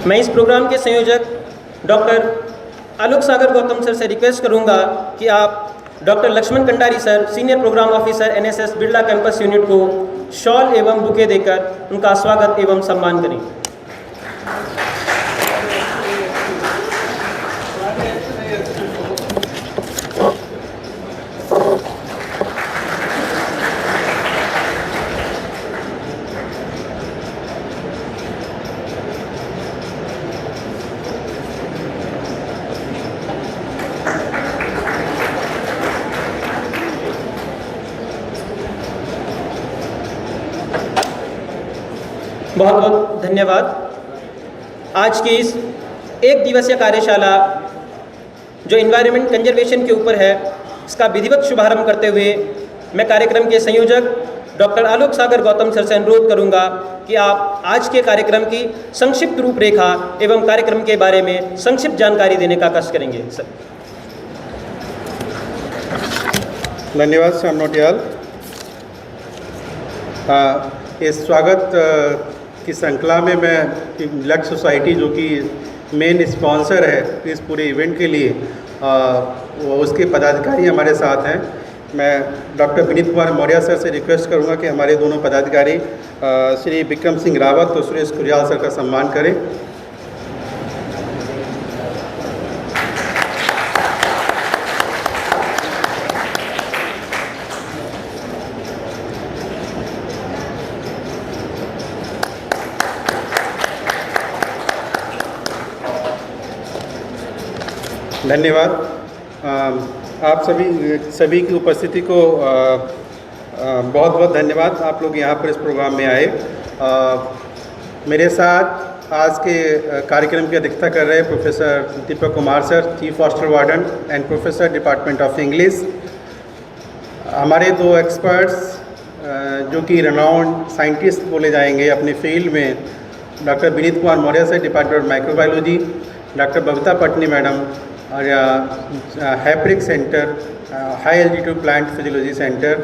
मैं इस प्रोग्राम के संयोजक डॉक्टर आलोक सागर गौतम सर से रिक्वेस्ट करूंगा कि आप doctor Lakshman Kandari sir, senior programme officer NSS Birla campus unit को शॉल एवं बुके देकर उनका स्वागत एवं सम्मान करें। बहुत बहुत धन्यवाद। आज की इस एक दिवसीय कार्यशाला जो एनवायरनमेंट कंजर्वेशन के ऊपर है, इसका विधिवत शुभारंभ करते हुए मैं कार्यक्रम के संयोजक डॉक्टर आलोक सागर गौतम सर से अनुरोध करूंगा कि आप आज के कार्यक्रम की संक्षिप्त रूपरेखा एवं कार्यक्रम के बारे में संक्षिप्त जानकारी देने का कष्ट करेंगे। सर। धन्यवाद श्याम नोटियाल। इस स्वागत की श्रृंखला में मैं लक्ष्य सोसाइटी जो कि मेन स्पॉन्सर है इस पूरे इवेंट के लिए, उसके पदाधिकारी हमारे साथ हैं। मैं डॉक्टर विनीत कुमार मौर्य सर से रिक्वेस्ट करूंगा कि हमारे दोनों पदाधिकारी श्री विक्रम सिंह रावत और सुरेश कुरियाल सर का सम्मान करें। धन्यवाद। आप सभी की उपस्थिति को बहुत बहुत धन्यवाद। आप लोग यहाँ पर इस प्रोग्राम में आए। मेरे साथ आज के कार्यक्रम की अध्यक्षता कर रहे professor Deepak Kumar sir, chief hostel warden and professor department of English. हमारे दो एक्सपर्ट्स जो कि रेनाउंड साइंटिस्ट बोले जाएंगे अपने फील्ड में, doctor Vineet Kumar Maurya sir, department of microbiology, doctor Babita Patni madam और HAPPRC centre, high altitude plant physiology centre.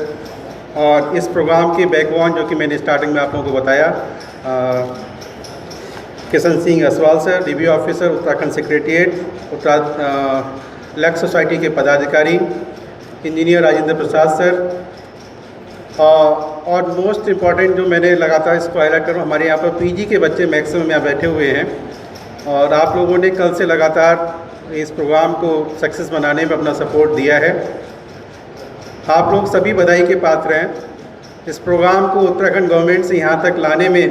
और इस प्रोग्राम के बैकबोन जो कि मैंने स्टार्टिंग में आप लोगों को बताया, Kishan Singh Aswal sir, DB officer Uttarakhand secretariat, लक्ष्य सोसाइटी के पदाधिकारी, इंजीनियर राजेंद्र प्रसाद सर। और मोस्ट इम्पॉर्टेंट जो मैंने लगातार इसको हाईलाइट करूँ, हमारे यहाँ पर PG के बच्चे मैक्सिमम यहाँ बैठे हुए हैं और आप लोगों ने कल से लगातार इस प्रोग्राम को सक्सेस बनाने में अपना सपोर्ट दिया है। आप लोग सभी बधाई के पात्र हैं। इस प्रोग्राम को उत्तराखंड गवर्नमेंट से यहाँ तक लाने में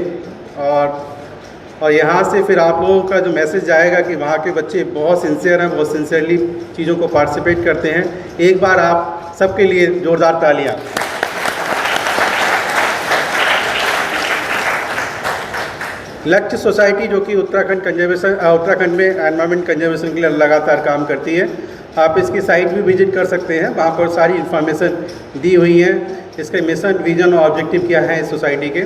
और यहाँ से फिर आप लोगों का जो मैसेज जाएगा कि वहाँ के बच्चे बहुत सिंसियर हैं, बहुत सिंसियरली चीज़ों को पार्टिसिपेट करते हैं। एक बार आप सबके लिए ज़ोरदार तालियाँ। लक्ष्य सोसाइटी जो कि उत्तराखंड में एनवायरनमेंट कंजर्वेशन के लिए लगातार काम करती है। आप इसकी साइट भी विजिट कर सकते हैं, वहाँ पर सारी इन्फॉर्मेशन दी हुई है। इसके मिशन, विजन और ऑब्जेक्टिव क्या है इस सोसाइटी के।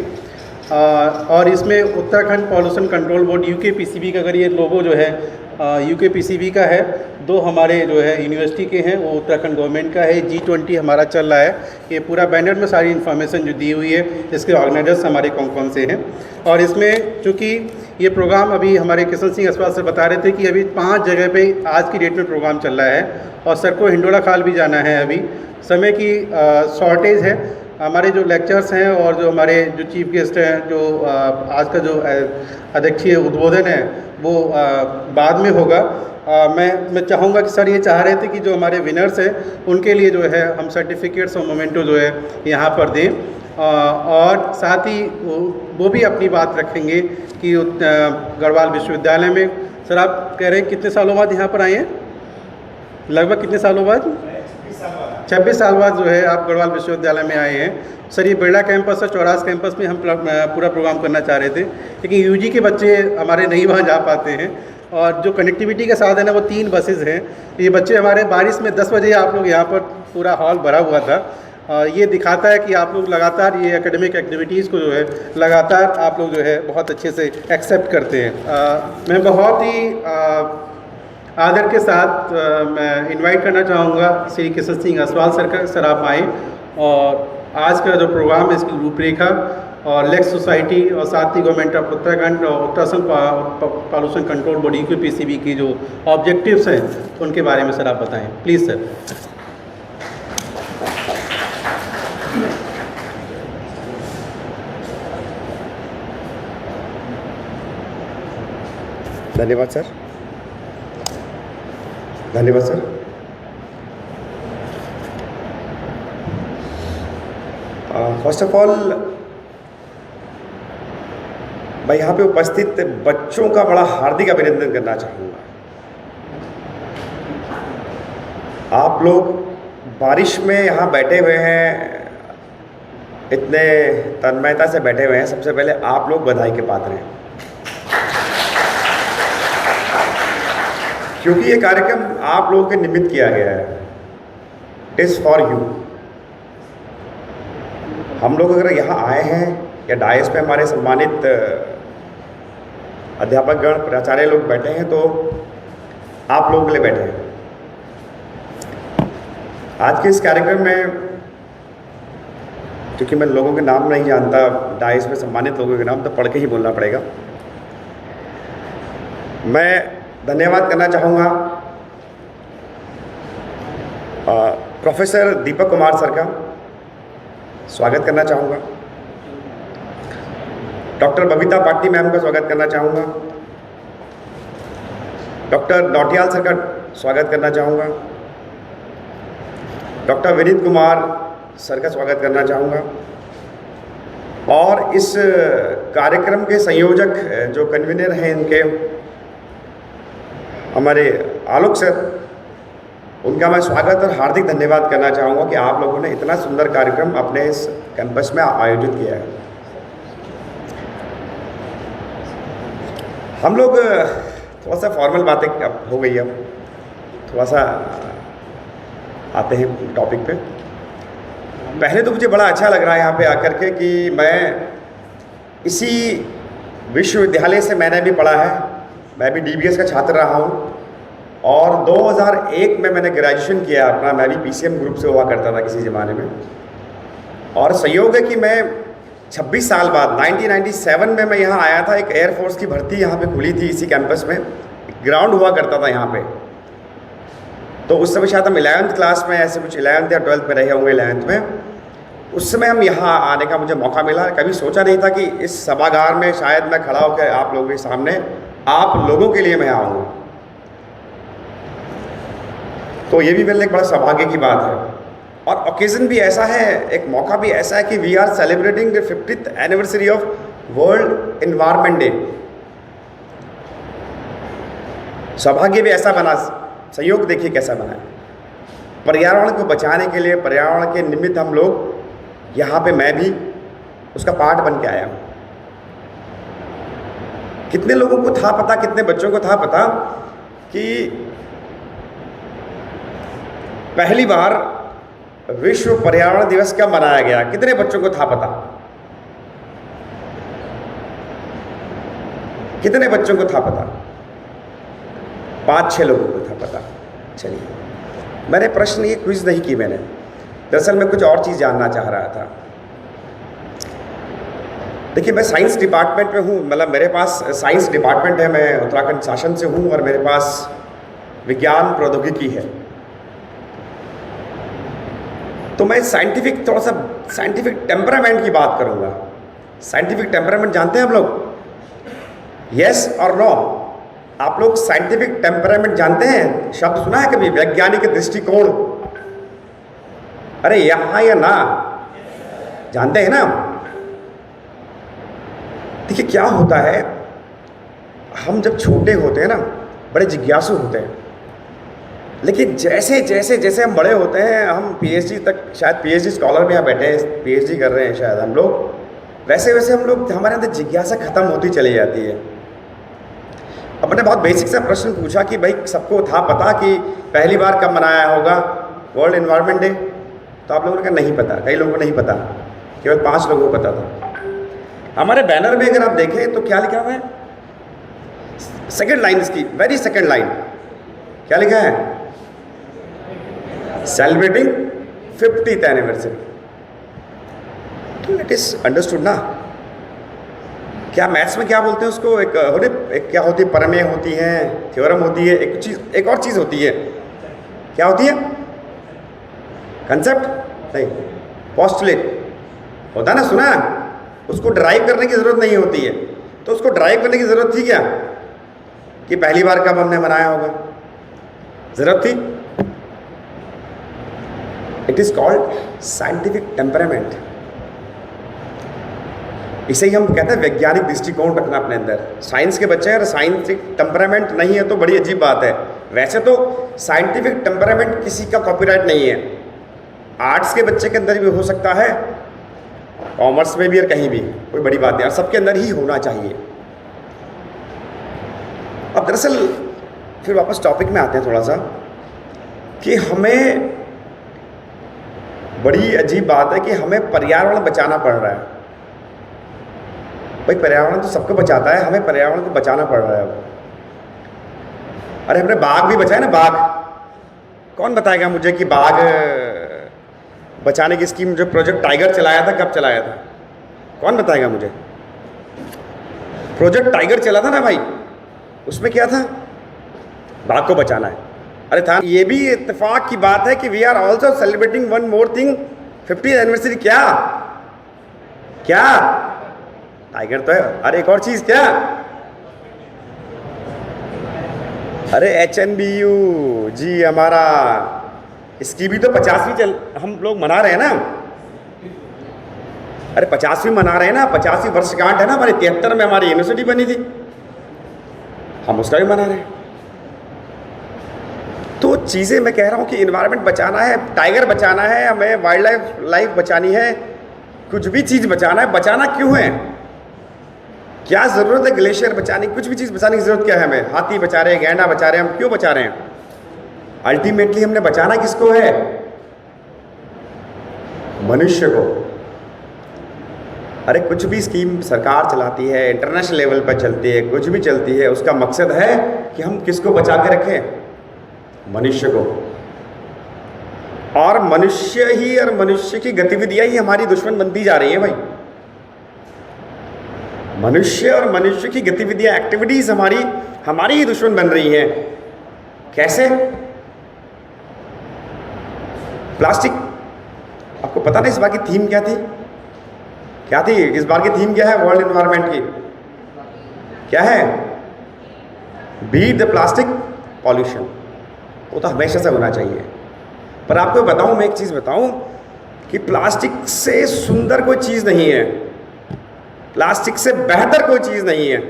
और इसमें Uttarakhand pollution control board UKPCB का अगर ये लोगो जो है UKPCB का है, दो हमारे जो है यूनिवर्सिटी के हैं, वो उत्तराखंड गवर्नमेंट का है। G20 हमारा चल रहा है। ये पूरा बैनर में सारी इन्फॉर्मेशन जो दी हुई है, इसके ऑर्गेनाइजर्स हमारे कौन से हैं। और इसमें चूँकि ये प्रोग्राम अभी हमारे किशन सिंह असवाल से बता रहे थे कि अभी 5 जगह पे आज की डेट में प्रोग्राम चल रहा है और सर को हिंडोला खाल भी जाना है। अभी समय की शॉर्टेज है। हमारे जो लेक्चर्स हैं और जो हमारे जो चीफ गेस्ट हैं, जो आज का जो अध्यक्षीय उद्बोधन है वो बाद में होगा। मैं चाहूँगा कि सर ये चाह रहे थे कि जो हमारे विनर्स हैं उनके लिए जो है हम सर्टिफिकेट्स और मोमेंटो जो है यहाँ पर दें, और साथ ही वो भी अपनी बात रखेंगे कि गढ़वाल विश्वविद्यालय में। सर आप कह रहे हैं कितने सालों बाद यहाँ पर आए हैं? लगभग कितने सालों बाद? 26 साल बाद जो है आप गढ़वाल विश्वविद्यालय में आए हैं। सर ये बिरला कैंपस और चौरास कैंपस में हम पूरा प्रोग्राम करना चाह रहे थे, लेकिन UG के बच्चे हमारे नहीं वहाँ जा पाते हैं। और जो कनेक्टिविटी का साधन है वो 3 बसेस हैं। ये बच्चे हमारे बारिश में 10 बजे आप लोग यहाँ पर पूरा हॉल भरा हुआ था। ये दिखाता है कि आप लोग लगातार ये एकेडमिक एक्टिविटीज़ को जो है लगातार आप लोग जो है बहुत अच्छे से एक्सेप्ट करते हैं। मैं बहुत ही आदर के साथ मैं इनवाइट करना चाहूँगा श्री किशन सिंह असवाल सर का। सर आप आएँ और आज का जो प्रोग्राम है इसकी रूपरेखा और लेक्स सोसाइटी और साथ ही गवर्नमेंट ऑफ उत्तराखंड और उत्तराखंड पॉल्यूशन कंट्रोल बॉडी की पीसीबी की जो ऑब्जेक्टिव्स हैं उनके बारे में सर आप बताएं प्लीज़ सर। धन्यवाद सर। धन्यवाद सर। फर्स्ट ऑफ ऑल मैं यहाँ पे उपस्थित बच्चों का बड़ा हार्दिक अभिनंदन करना चाहूँगा। आप लोग बारिश में यहाँ बैठे हुए हैं, इतने तन्मयता से बैठे हुए हैं, सबसे पहले आप लोग बधाई के पात्र हैं, क्योंकि ये कार्यक्रम आप लोगों के निमित्त किया गया है। It is for you. हम लोग अगर यहाँ आए हैं या डायस पे हमारे सम्मानित अध्यापकगण प्राचार्य लोग बैठे हैं तो आप लोगों के लिए बैठे हैं। आज के इस कार्यक्रम में क्योंकि मैं लोगों के नाम नहीं जानता, डायस में सम्मानित लोगों के नाम तो पढ़ के ही बोलना पड़ेगा। मैं धन्यवाद करना चाहूँगा प्रोफेसर दीपक कुमार सर का स्वागत करना चाहूँगा, डॉक्टर बबीता पाटनी मैम का स्वागत करना चाहूँगा, डॉक्टर नौटियाल सर का स्वागत करना चाहूँगा, डॉक्टर विनीत कुमार सर का स्वागत करना चाहूँगा, और इस कार्यक्रम के संयोजक जो कन्वीनर हैं इनके हमारे आलोक सर, उनका मैं स्वागत और हार्दिक धन्यवाद करना चाहूँगा कि आप लोगों ने इतना सुंदर कार्यक्रम अपने इस कैंपस में आयोजित किया है। हम लोग थोड़ा सा फॉर्मल बातें अब हो गई, अब थोड़ा सा आते हैं टॉपिक पे। पहले तो मुझे बड़ा अच्छा लग रहा है यहाँ पे आकर के कि मैं इसी विश्वविद्यालय से मैंने भी पढ़ा है, मैं भी डीबीएस का छात्र रहा हूँ और 2001 में मैंने ग्रेजुएशन किया अपना। मैं भी पीसीएम ग्रुप से हुआ करता था किसी ज़माने में, और संयोग है कि मैं 26 साल बाद 1997 में मैं यहाँ आया था। एक एयरफोर्स की भर्ती यहाँ पे खुली थी इसी कैंपस में, ग्राउंड हुआ करता था यहाँ पे। तो उस समय शायद हम 11th क्लास में, ऐसे कुछ 11th या 12th में रहे होंगे, 11th में। उस समय हम यहाँ आने का मुझे मौका मिला। कभी सोचा नहीं था कि इस सभागार में शायद मैं खड़ा होकर आप लोगों के सामने आप लोगों के लिए मैं आऊँगा। तो ये भी मेरे लिए एक बड़ा सौभाग्य की बात है, और ओकेज़न भी ऐसा है, एक मौका भी ऐसा है कि we are celebrating the 50th anniversary of world environment day. सौभाग्य भी ऐसा बना, संयोग देखिए कैसा बना है। पर्यावरण को बचाने के लिए, पर्यावरण के निमित्त हम लोग यहाँ पे, मैं भी उसका पार्ट बन के आया हूँ। कितने लोगों को था पता, कितने बच्चों को था पता कि पहली बार विश्व पर्यावरण दिवस कब मनाया गया? कितने बच्चों को था पता? कितने बच्चों को था पता? 5-6 लोगों को था पता। चलिए, मैंने प्रश्न ये क्विज नहीं की मैंने, दरअसल मैं कुछ और चीज़ जानना चाह रहा था। देखिए, मैं साइंस डिपार्टमेंट में हूँ, मतलब मेरे पास साइंस डिपार्टमेंट है, मैं उत्तराखंड शासन से हूँ और मेरे पास विज्ञान प्रौद्योगिकी है। तो मैं साइंटिफिक, थोड़ा सा साइंटिफिक टेम्परामेंट की बात करूँगा। साइंटिफिक टेम्परामेंट जानते हैं आप लोग? यस और नो? आप लोग साइंटिफिक टेम्परामेंट जानते हैं? शब्द सुना है कभी? वैज्ञानिक दृष्टिकोण। अरे यहाँ या ना, जानते हैं ना? देखिए क्या होता है, हम जब छोटे होते हैं ना, बड़े जिज्ञासु होते हैं, लेकिन जैसे जैसे जैसे हम बड़े होते हैं, हम पीएचडी तक, शायद पीएचडी स्कॉलर में यहाँ बैठे हैं, पीएचडी कर रहे हैं शायद हम लोग, वैसे वैसे हम लोग, हमारे अंदर जिज्ञासा खत्म होती चली जाती है। अब मैंने बहुत बेसिक सा प्रश्न पूछा कि भाई सबको था पता कि पहली बार कब मनाया होगा वर्ल्ड एनवायरनमेंट डे? तो आप लोगों ने कहा नहीं पता, कई लोगों को नहीं पता, केवल 5 लोगों को पता था। हमारे बैनर में अगर आप देखें तो क्या लिखा हुआ है? सेकंड लाइन इसकी, वेरी सेकंड लाइन, क्या लिखा है? Celebrating 50th anniversary. तो इट इज़ अंडरस्टूड ना। क्या मैथ्स में क्या बोलते हैं उसको, एक क्या होती है, प्रमेय होती है, थ्योरम होती है, एक और चीज़ होती है, क्या होती है, कंसेप्ट नहीं, पोस्टुलेट होता है ना, सुना है? उसको ड्राइव करने की ज़रूरत नहीं होती है। तो उसको ड्राइव करने की ज़रूरत थी क्या कि पहली बार कब हमने बनाया होगा? ज़रूरत थी? It is called scientific temperament. इसे ही हम कहते हैं वैज्ञानिक दृष्टिकोण रखना अपने अंदर। साइंस के बच्चे हैं और साइंटिफिक टेम्परामेंट नहीं है तो बड़ी अजीब बात है। वैसे तो साइंटिफिक टेम्परामेंट किसी का कॉपीराइट नहीं है, आर्ट्स के बच्चे के अंदर भी हो सकता है, कॉमर्स में भी और कहीं भी, कोई बड़ी बात नहीं, और सबके अंदर ही होना चाहिए। अब दरअसल फिर वापस टॉपिक में आते हैं थोड़ा सा, कि हमें बड़ी अजीब बात है कि हमें पर्यावरण बचाना पड़ रहा है। भाई पर्यावरण तो सबको बचाता है, हमें पर्यावरण को बचाना पड़ रहा है अब। अरे हमने बाघ भी बचाया ना, बाघ। कौन बताएगा मुझे कि बाघ बचाने की स्कीम जो प्रोजेक्ट टाइगर चलाया था, कब चलाया था? कौन बताएगा मुझे? प्रोजेक्ट टाइगर चला था ना भाई, उसमें क्या था? बाघ को बचाना है। अरे था, ये भी इत्तेफाक की बात है कि we are also celebrating one more thing, 50th anniversary. क्या क्या टाइगर तो है, अरे एक और चीज़ क्या? अरे HNBU जी हमारा, इसकी भी तो 50वीं हम लोग मना रहे हैं ना। अरे 50वीं मना रहे हैं ना, 50वीं वर्षगांठ है ना हमारी। 73 में हमारी यूनिवर्सिटी बनी थी, हम उसका भी मना रहे हैं। तो चीज़ें मैं कह रहा हूँ कि इन्वायरमेंट बचाना है, टाइगर बचाना है, हमें वाइल्ड लाइफ बचानी है, कुछ भी चीज़ बचाना है। बचाना क्यों है? क्या ज़रूरत है ग्लेशियर बचाने की? कुछ भी चीज़ बचाने की ज़रूरत क्या है हमें? हाथी बचा रहे हैं, गैंडा बचा रहे हैं, हम क्यों बचा रहे हैं? अल्टीमेटली हमने बचाना किसको है? मनुष्य को। अरे कुछ भी स्कीम सरकार चलाती है, इंटरनेशनल लेवल पर चलती है, कुछ भी चलती है, उसका मकसद है कि हम किसको बचा के रखें? मनुष्य को। और मनुष्य ही और मनुष्य की गतिविधियां ही हमारी दुश्मन बनती जा रही है भाई। मनुष्य और मनुष्य की गतिविधियां, एक्टिविटीज हमारी ही दुश्मन बन रही हैं। कैसे? प्लास्टिक, आपको पता नहीं इस बार की थीम क्या थी? क्या थी इस बार की थीम? क्या है वर्ल्ड एनवायरनमेंट की? क्या है? Beat the plastic pollution. वो तो हमेशा से होना चाहिए। पर आपको बताऊं, मैं एक चीज़ बताऊं कि प्लास्टिक से सुंदर कोई चीज़ नहीं है, प्लास्टिक से बेहतर कोई चीज़ नहीं है।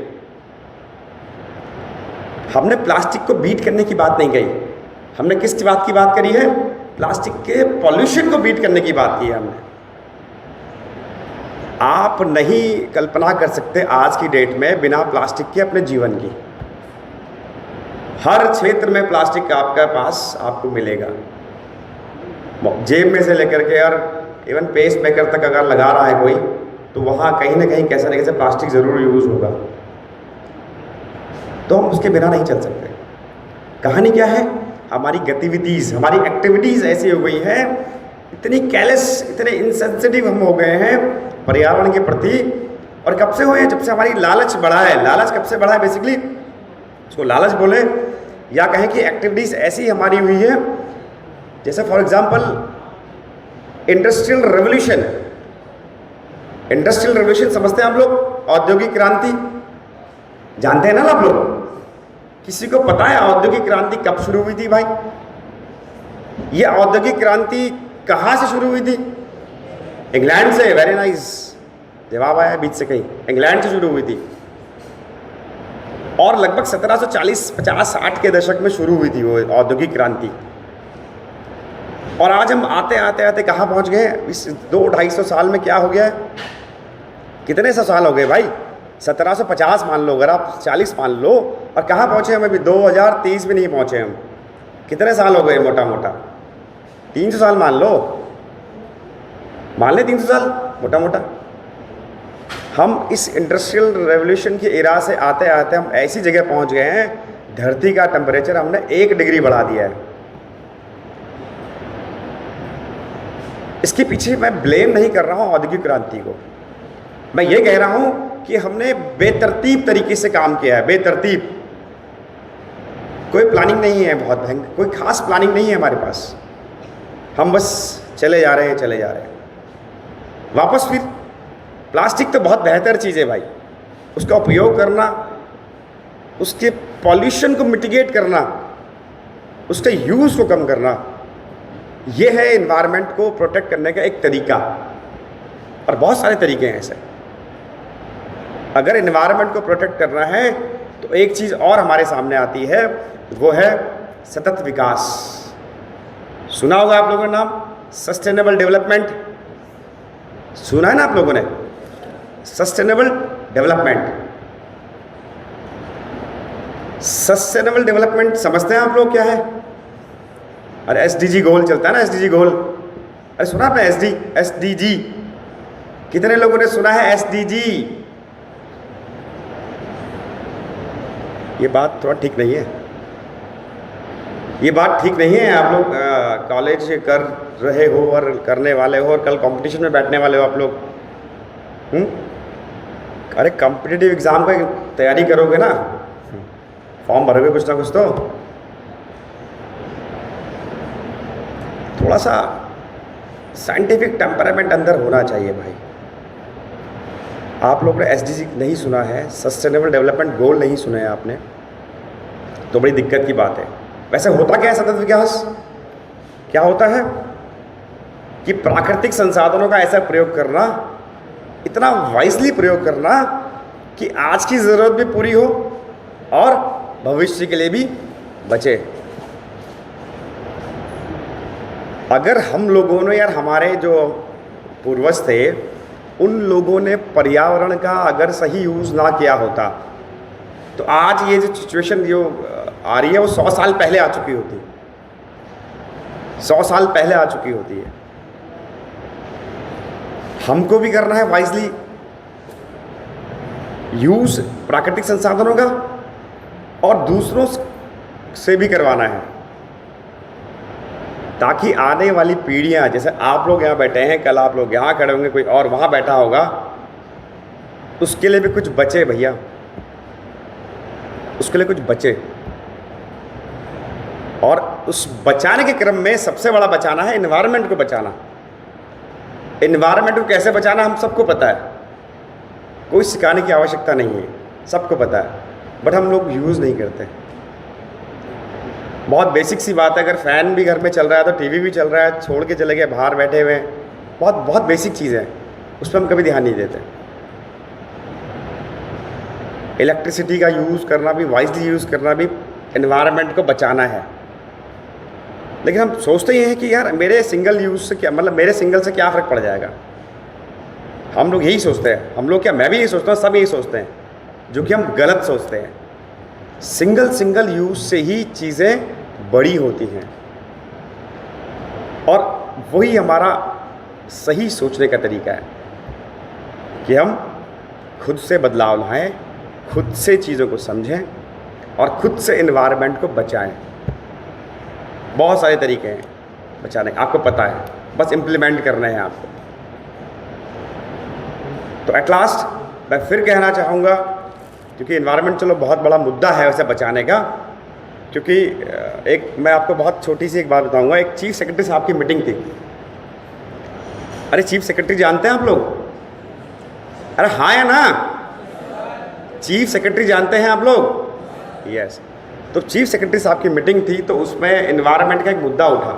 हमने प्लास्टिक को बीट करने की बात नहीं कही, हमने किस बात की बात करी है? प्लास्टिक के पॉल्यूशन को बीट करने की बात की है हमने। आप नहीं कल्पना कर सकते आज की डेट में बिना प्लास्टिक के अपने जीवन की। हर क्षेत्र में प्लास्टिक आपका पास आपको मिलेगा, जेब में से लेकर के और इवन पेस्ट मेकर तक अगर लगा रहा है कोई, तो वहाँ कहीं ना कहीं कैसे न कैसे प्लास्टिक ज़रूर यूज़ होगा। तो हम उसके बिना नहीं चल सकते। कहानी क्या है? हमारी गतिविधिज़, हमारी एक्टिविटीज़ ऐसी हो गई हैं, इतनी कैलेस, इतने इनसेंसिटिव हम हो गए हैं पर्यावरण के प्रति। और कब से हुए हैं? जब से हमारी लालच बढ़ा है। लालच कब से बढ़ा है? बेसिकली उसको लालच बोले या कहें कि एक्टिविटीज़ ऐसी हमारी हुई है, जैसे for example industrial revolution. Industrial revolution समझते हैं आप लोग? औद्योगिक क्रांति जानते हैं ना आप लोग? किसी को पता है औद्योगिक क्रांति कब शुरू हुई थी भाई? ये औद्योगिक क्रांति कहाँ से शुरू हुई थी? इंग्लैंड से। वेरी नाइस, जवाब आया बीच से कहीं। इंग्लैंड से शुरू हुई थी और लगभग 1740, 50, 60 के दशक में शुरू हुई थी वो औद्योगिक क्रांति। और आज हम आते आते आते कहाँ पहुँच गए? इस 200-250 साल में क्या हो गया है? कितने सौ साल हो गए भाई? 1750 मान लो, अगर आप 40 मान लो, और कहाँ पहुँचे हम? अभी 2030 में नहीं पहुँचे हम। कितने साल हो गए मोटा मोटा? 300 साल मान लो, मान ले 300 साल मोटा मोटा। हम इस इंडस्ट्रियल रेवोल्यूशन की एरा से आते आते हम ऐसी जगह पहुंच गए हैं, धरती का टेम्परेचर हमने 1 डिग्री बढ़ा दिया है। इसके पीछे मैं ब्लेम नहीं कर रहा हूँ औद्योगिक क्रांति को, मैं ये कह रहा हूँ कि हमने बेतरतीब तरीके से काम किया है, बेतरतीब। कोई प्लानिंग नहीं है, बहुत भयंकर कोई खास प्लानिंग नहीं है हमारे पास, हम बस चले जा रहे हैं। वापस फिर प्लास्टिक तो बहुत बेहतर चीज़ है भाई, उसका उपयोग करना, उसके पॉल्यूशन को मिटिगेट करना, उसके यूज़ को कम करना, ये है एनवायरनमेंट को प्रोटेक्ट करने का एक तरीका। और बहुत सारे तरीके हैं ऐसे। अगर एनवायरनमेंट को प्रोटेक्ट करना है तो एक चीज़ और हमारे सामने आती है, वो है सतत विकास। सुना होगा आप लोगों ने नाम, सस्टेनेबल डेवलपमेंट सुना है ना आप लोगों ने? सस्टेनेबल डेवलपमेंट समझते हैं आप लोग क्या है? अरे एसडीजी गोल चलता है ना, एसडीजी गोल, अरे सुना आपने एसडीजी? कितने लोगों ने सुना है एसडीजी? ये बात थोड़ा ठीक नहीं है, ये बात ठीक नहीं है। आप लोग कॉलेज कर रहे हो और करने वाले हो और कल कंपटीशन में बैठने वाले हो आप लोग। अरे कॉम्पिटिटिव एग्ज़ाम का तैयारी करोगे ना, फॉर्म भरोगे कुछ ना कुछ तो थोड़ा सा साइंटिफिक टेम्परामेंट अंदर होना चाहिए भाई। आप लोग ने एसडीजी नहीं सुना है, सस्टेनेबल डेवलपमेंट गोल नहीं सुने हैं आपने, तो बड़ी दिक्कत की बात है। वैसे होता क्या है सतत विकास? क्या होता है कि प्राकृतिक संसाधनों का ऐसा प्रयोग करना, इतना वाइजली प्रयोग करना कि आज की ज़रूरत भी पूरी हो और भविष्य के लिए भी बचे। अगर हम लोगों ने, यार हमारे जो पूर्वज थे, उन लोगों ने पर्यावरण का अगर सही यूज़ ना किया होता तो आज ये जो सिचुएशन जो आ रही है वो 100 साल पहले आ चुकी होती, 100 साल पहले आ चुकी होती है। हमको भी करना है वाइजली यूज़ प्राकृतिक संसाधनों का और दूसरों से भी करवाना है, ताकि आने वाली पीढ़ियां, जैसे आप लोग यहाँ बैठे हैं, कल आप लोग यहाँ खड़े होंगे, कोई और वहाँ बैठा होगा, उसके लिए भी कुछ बचे भैया, उसके लिए कुछ बचे। और उस बचाने के क्रम में सबसे बड़ा बचाना है एनवायरनमेंट को बचाना। एनवायरनमेंट को कैसे बचाना हम सबको पता है, कोई सिखाने की आवश्यकता नहीं है, सबको पता है, बट हम लोग यूज़ नहीं करते। बहुत बेसिक सी बात है, अगर फ़ैन भी घर में चल रहा है तो टीवी भी चल रहा है, छोड़ के चले गए बाहर बैठे हुए, बहुत बहुत बेसिक चीज़ है, उस पर हम कभी ध्यान नहीं देते। इलेक्ट्रिसिटी का यूज़ करना भी, वाइजली यूज़ करना भी एनवायरनमेंट को बचाना है। लेकिन हम सोचते ही हैं कि यार मेरे सिंगल यूज़ से क्या, मतलब मेरे सिंगल से क्या फ़र्क पड़ जाएगा। हम लोग यही सोचते हैं, हम लोग क्या, मैं भी यही सोचता हूँ, सब यही सोचते हैं, जो कि हम गलत सोचते हैं। सिंगल यूज़ से ही चीज़ें बड़ी होती हैं और वही हमारा सही सोचने का तरीका है कि हम खुद से बदलाव लाएं, खुद से चीज़ों को समझें और खुद से एनवायरनमेंट को बचाएं। बहुत सारे तरीके हैं बचाने, आपको पता है, बस इम्प्लीमेंट करने हैं आपको। तो एट लास्ट मैं फिर कहना चाहूँगा, क्योंकि एनवायरनमेंट चलो बहुत बड़ा मुद्दा है वैसे बचाने का, क्योंकि एक मैं आपको बहुत छोटी सी एक बात बताऊँगा। एक चीफ सेक्रेटरी साहब की मीटिंग थी। अरे चीफ सेक्रेटरी जानते हैं आप लोग? अरे हाँ या ना? चीफ सेक्रेटरी जानते हैं आप लोग? यस। तो चीफ सेक्रेटरी साहब की मीटिंग थी, तो उसमें एनवायरनमेंट का एक मुद्दा उठा।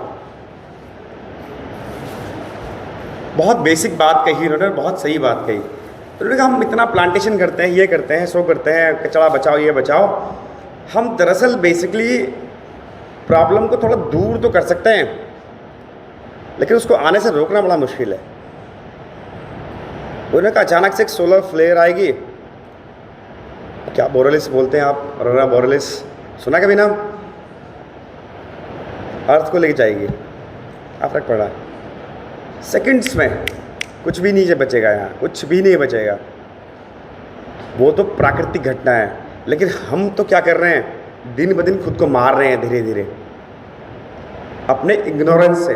बहुत बेसिक बात कही उन्होंने, बहुत सही बात कही। उन्होंने कहा हम इतना प्लांटेशन करते हैं, ये करते हैं, सो करते हैं, कचरा बचाओ, ये बचाओ। हम दरअसल बेसिकली प्रॉब्लम को थोड़ा दूर तो कर सकते हैं, लेकिन उसको आने से रोकना बड़ा मुश्किल है। उन्होंने कहा अचानक से एक सोलर फ्लेयर आएगी, क्या बोरेलिस बोलते हैं आप, अरोरा बोरेलिस, सुना कभी नाम? अर्थ को लेके जाएगी, क्या फ़र्क पड़ रहा है? सेकंड्स में कुछ भी नहीं बचेगा, यहाँ कुछ भी नहीं बचेगा। वो तो प्राकृतिक घटना है, लेकिन हम तो क्या कर रहे हैं, दिन ब दिन खुद को मार रहे हैं धीरे धीरे अपने इग्नोरेंस से।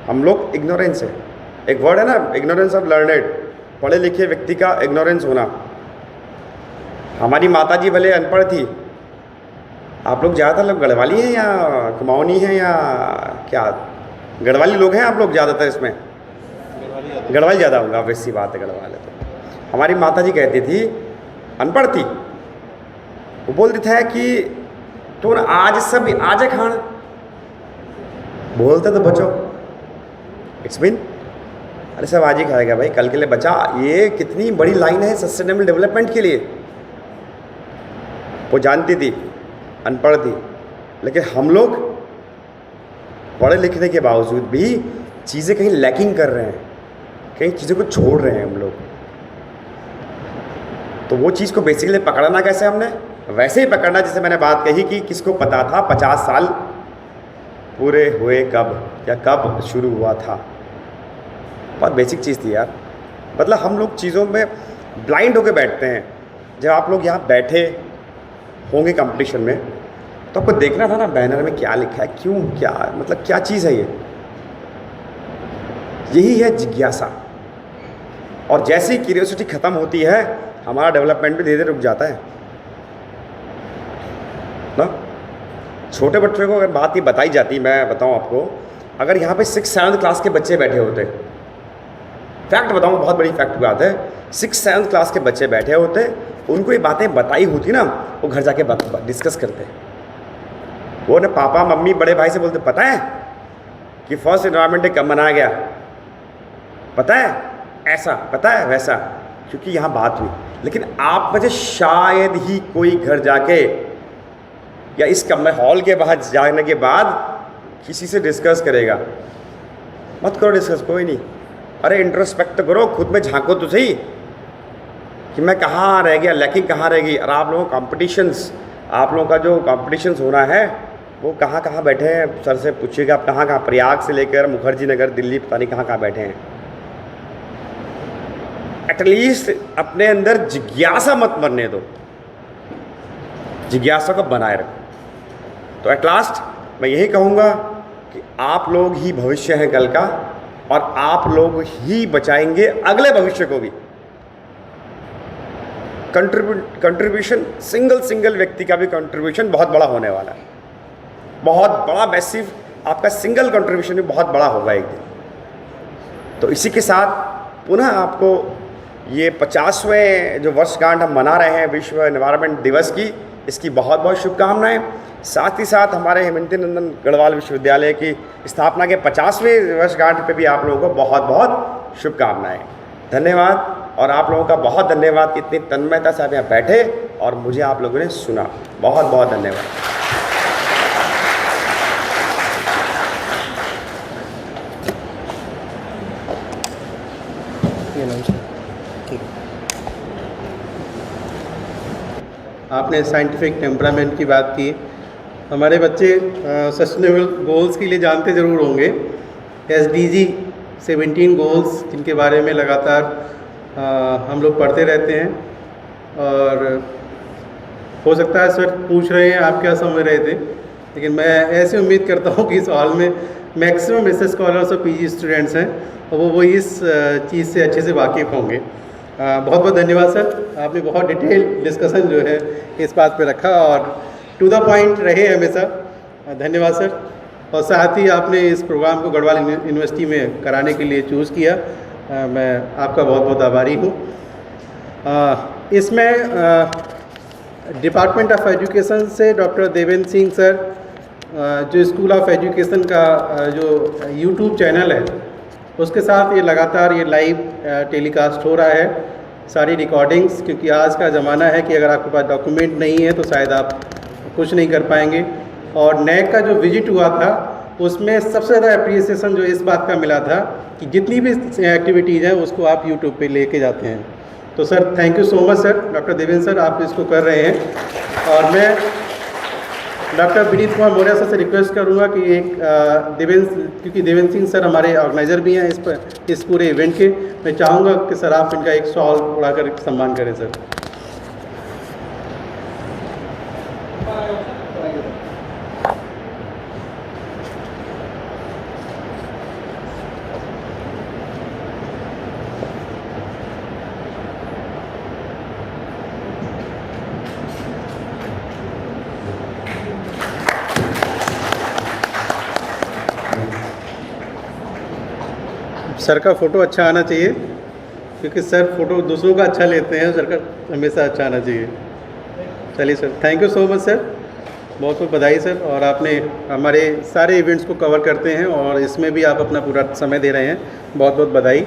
हम लोग इग्नोरेंस है, एक वर्ड है ना इग्नोरेंस ऑफ लर्नेड, पढ़े लिखे व्यक्ति का इग्नोरेंस होना। हमारी माता जी भले अनपढ़ थी, आप लोग ज़्यादातर लोग गढ़वाली हैं या कुमाऊनी हैं या क्या, गढ़वाली लोग हैं आप लोग ज़्यादातर इसमें? गढ़वाली ज़्यादा होगा, वैसी बात है गढ़वाल है। तो हमारी माता जी कहती थी, अनपढ़ थी, वो बोलती था कि तो आज सब आज खान बोलते तो बचो, इट्स मीन अरे सब आज ही खाएगा भाई, कल के लिए बचा। ये कितनी बड़ी लाइन है सस्टेनेबल डेवलपमेंट के लिए। वो जानती थी, अनपढ़ थी, लेकिन हम लोग पढ़े लिखने के बावजूद भी चीज़ें कहीं लैकिंग कर रहे हैं, कहीं चीज़ों को छोड़ रहे हैं हम लोग। तो वो चीज़ को बेसिकली पकड़ना कैसे हमने, वैसे ही पकड़ना जैसे मैंने बात कही कि किसको पता था 50 साल पूरे हुए कब, या कब शुरू हुआ था। बहुत बेसिक चीज़ थी यार। मतलब हम लोग चीज़ों में ब्लाइंड होकर बैठते हैं। जब आप लोग यहाँ बैठे होंगे कंपटीशन में, तो आपको देखना था ना बैनर में क्या लिखा है, क्यों, क्या मतलब क्या चीज़ है ये। यही है जिज्ञासा। और जैसे ही क्यूरियोसिटी ख़त्म होती है, हमारा डेवलपमेंट भी धीरे धीरे रुक जाता है ना। छोटे बच्चों को अगर बात ये बताई जाती, मैं बताऊं आपको, अगर यहाँ पे 6th-7th क्लास के बच्चे बैठे होते, फैक्ट बताऊं, बहुत बड़ी फैक्ट बात है, 6th-7th क्लास के बच्चे बैठे होते, उनको ये बातें बताई होती ना, वो घर जाके डिस्कस करते। वो ना पापा मम्मी बड़े भाई से बोलते, पता है कि फर्स्ट एनवायरनमेंट डे कब मनाया गया, पता है ऐसा, पता है वैसा, क्योंकि यहाँ बात हुई। लेकिन आप में से शायद ही कोई घर जाके या इस कमरे हॉल के बाहर जाने के बाद किसी से डिस्कस करेगा। मत करो डिस्कस, कोई नहीं। अरे इंट्रोस्पेक्ट करो, खुद में झांको तो सही कि मैं कहाँ रह गया, लैकिंग कहाँ रह गई। और आप लोगों कॉम्पिटिशन्स, आप लोगों का जो कॉम्पिटिशन्स होना है वो कहाँ कहाँ बैठे हैं, सर से पूछिएगा आप कहाँ कहाँ, प्रयाग से लेकर मुखर्जी नगर, दिल्ली, पता नहीं कहाँ कहाँ बैठे हैं। एटलीस्ट अपने अंदर जिज्ञासा मत मरने दो, जिज्ञासा को बनाए रखो। तो एट लास्ट मैं यही कहूँगा कि आप लोग ही भविष्य हैं कल का, और आप लोग ही बचाएंगे अगले भविष्य को भी। कंट्रीब्यूशन सिंगल व्यक्ति का भी कंट्रीब्यूशन बहुत बड़ा होने वाला है, बहुत बड़ा मैसिव। आपका सिंगल कंट्रीब्यूशन भी बहुत बड़ा होगा एक दिन। तो इसी के साथ पुनः आपको ये 50वें जो वर्षगांठ हम मना रहे हैं विश्व एनवायरनमेंट दिवस की, इसकी बहुत बहुत शुभकामनाएं। साथ ही साथ हमारे हेमंती नंदन गढ़वाल विश्वविद्यालय की स्थापना के 50वें वर्षगांठ पे भी आप लोगों को बहुत बहुत शुभकामनाएं। धन्यवाद। और आप लोगों का बहुत धन्यवाद कि इतनी तन्मयता से आप यहाँ बैठे और मुझे आप लोगों ने सुना। बहुत बहुत धन्यवाद। आपने साइंटिफिक टेम्परामेंट की बात की। हमारे बच्चे सस्टेनेबल गोल्स के लिए जानते ज़रूर होंगे, SDG 17 गोल्स, जिनके बारे में लगातार हम लोग पढ़ते रहते हैं। और हो सकता है सर पूछ रहे हैं आप क्या समझ रहे थे, लेकिन मैं ऐसे उम्मीद करता हूँ कि इस हॉल में मैक्सिमम ऐसे स्कॉलर्स और PG स्टूडेंट्स हैं और वो इस चीज़ से अच्छे से वाकिफ़ होंगे। बहुत बहुत धन्यवाद सर, आपने बहुत डिटेल डिस्कशन जो है इस बात पे रखा और टू द पॉइंट रहे हमेशा। धन्यवाद सर। और साथ ही आपने इस प्रोग्राम को गढ़वाल यूनिवर्सिटी में कराने के लिए चूज़ किया, मैं आपका बहुत बहुत आभारी हूँ। इसमें डिपार्टमेंट ऑफ एजुकेशन से डॉक्टर देवेंद्र सिंह सर, जो स्कूल ऑफ एजुकेशन का जो यूट्यूब चैनल है, उसके साथ ये लगातार ये लाइव टेलीकास्ट हो रहा है, सारी रिकॉर्डिंग्स, क्योंकि आज का ज़माना है कि अगर आपके पास डॉक्यूमेंट नहीं है तो शायद आप कुछ नहीं कर पाएंगे। और NAAC का जो विजिट हुआ था उसमें सबसे ज़्यादा अप्रिसिएशन जो इस बात का मिला था कि जितनी भी एक्टिविटीज़ हैं उसको आप यूट्यूब पे लेके जाते हैं। तो sir thank you so much sir, doctor Devendra sir आप इसको कर रहे हैं। और मैं डॉक्टर विनीत कुमार मौर्य सर से रिक्वेस्ट करूंगा कि एक क्योंकि देवेंद्र सिंह सर हमारे ऑर्गेनाइज़र भी हैं इस पूरे इवेंट के, मैं चाहूँगा कि सर आप इनका एक शॉल उड़ाकर सम्मान करें सर। सर का फ़ोटो अच्छा आना चाहिए, क्योंकि सर फ़ोटो दूसरों का अच्छा लेते हैं, सर का हमेशा अच्छा आना चाहिए। चलिए sir, thank you so much sir, बहुत बहुत बधाई सर। और आपने हमारे सारे इवेंट्स को कवर करते हैं और इसमें भी आप अपना पूरा समय दे रहे हैं, बहुत बहुत बधाई।